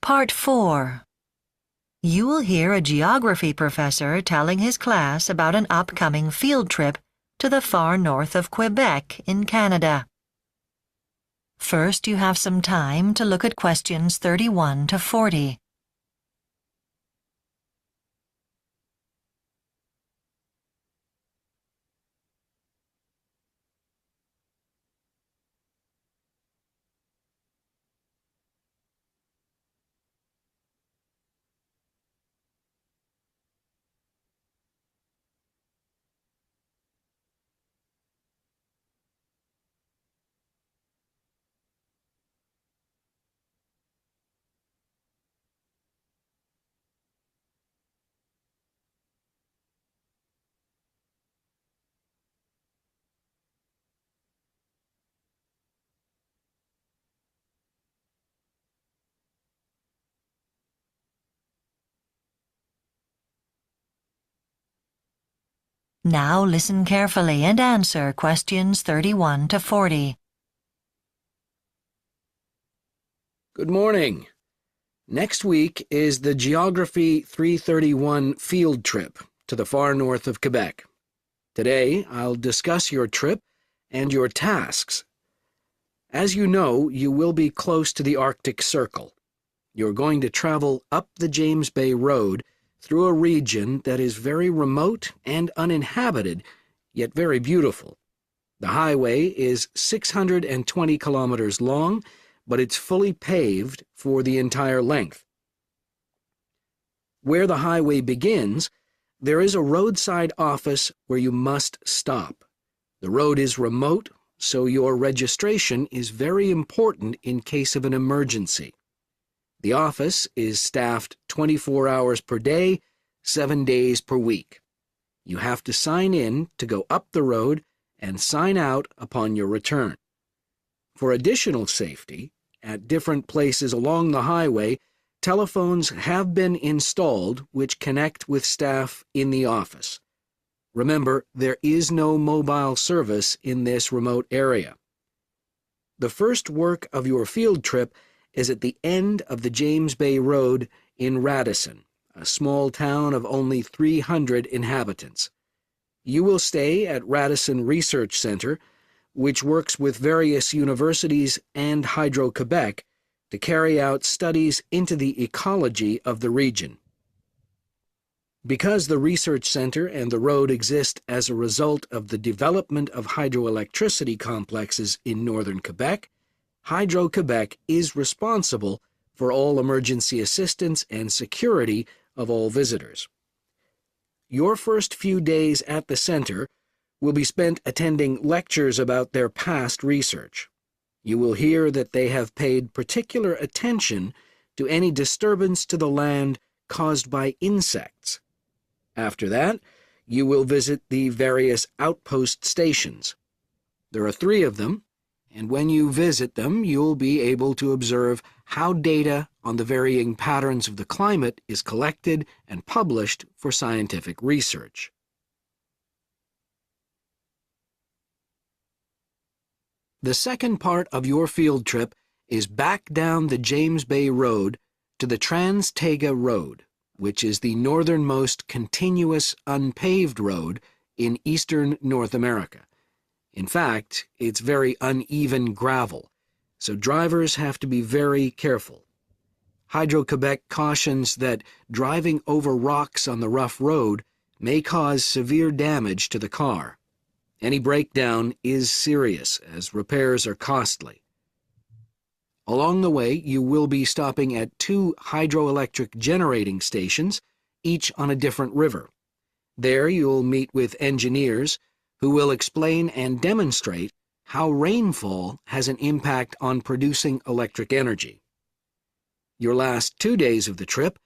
Part 4. You will hear a geography professor telling his class about an upcoming field trip to the far north of Quebec in Canada. First, you have some time to look at questions 31 to 40. Now listen carefully and answer questions 31 to 40. Good morning. Next week is the Geography 331 field trip to the far north of Quebec. Today, I'll discuss your trip and your tasks. As you know, you will be close to the Arctic Circle. You're going to travel up the James Bay Road through a region that is very remote and uninhabited, yet very beautiful. The highway is 620 kilometers long, but it's fully paved for the entire length. Where the highway begins, there is a roadside office where you must stop. The road is remote, so your registration is very important in case of an emergency. The office is staffed 24 hours per day, 7 days per week. You have to sign in to go up the road and sign out upon your return. For additional safety, at different places along the highway, telephones have been installed which connect with staff in the office. Remember, there is no mobile service in this remote area. The first work of your field trip is at the end of the James Bay Road in Radisson, a small town of only 300 inhabitants. You will stay at Radisson Research Center, which works with various universities and Hydro-Quebec to carry out studies into the ecology of the region. Because the research center and the road exist as a result of the development of hydroelectricity complexes in northern Quebec, Hydro-Quebec is responsible for all emergency assistance and security of all visitors. Your first few days at the center will be spent attending lectures about their past research. You will hear that they have paid particular attention to any disturbance to the land caused by insects. After that, you will visit the various outpost stations. There are 3 of them, and when you visit them, you'll be able to observe how data on the varying patterns of the climate is collected and published for scientific research. The second part of your field trip is back down the James Bay Road to the Trans-Taiga Road, which is the northernmost continuous unpaved road in eastern North America. In fact, it's very uneven gravel, so drivers have to be very careful. Hydro-Quebec cautions that driving over rocks on the rough road may cause severe damage to the car. Any breakdown is serious, as repairs are costly. Along the way, you will be stopping at 2 hydroelectric generating stations, each on a different river. There you'll meet with engineers who will explain and demonstrate how rainfall has an impact on producing electric energy. Your last 2 days of the trip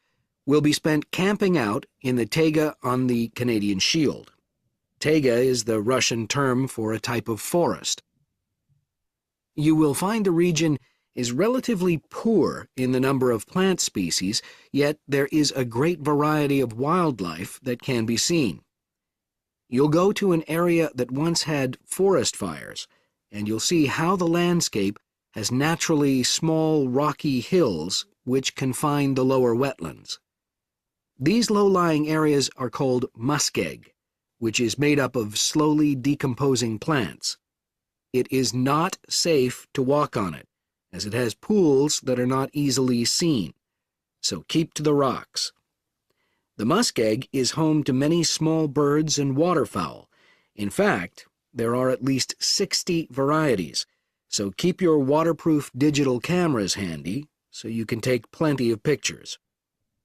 will be spent camping out in the taiga on the Canadian Shield. Taiga is the Russian term for a type of forest. You will find the region is relatively poor in the number of plant species, yet there is a great variety of wildlife that can be seen. You'll go to an area that once had forest fires, and you'll see how the landscape has naturally small rocky hills which confine the lower wetlands. These low-lying areas are called muskeg, which is made up of slowly decomposing plants. It is not safe to walk on it, as it has pools that are not easily seen, so keep to the rocks. The muskeg is home to many small birds and waterfowl. In fact, there are at least 60 varieties, so keep your waterproof digital cameras handy so you can take plenty of pictures.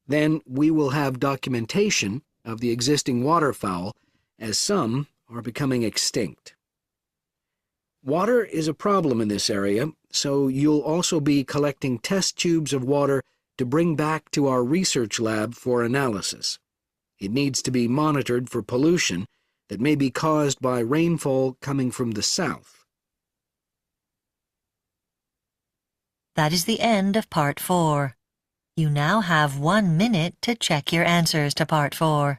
Then we will have documentation of the existing waterfowl, as some are becoming extinct. Water is a problem in this area, so you'll also be collecting test tubes of water to bring back to our research lab for analysis. It needs to be monitored for pollution that may be caused by rainfall coming from the south. That is the end of Part 4. You now have 1 minute to check your answers to Part 4.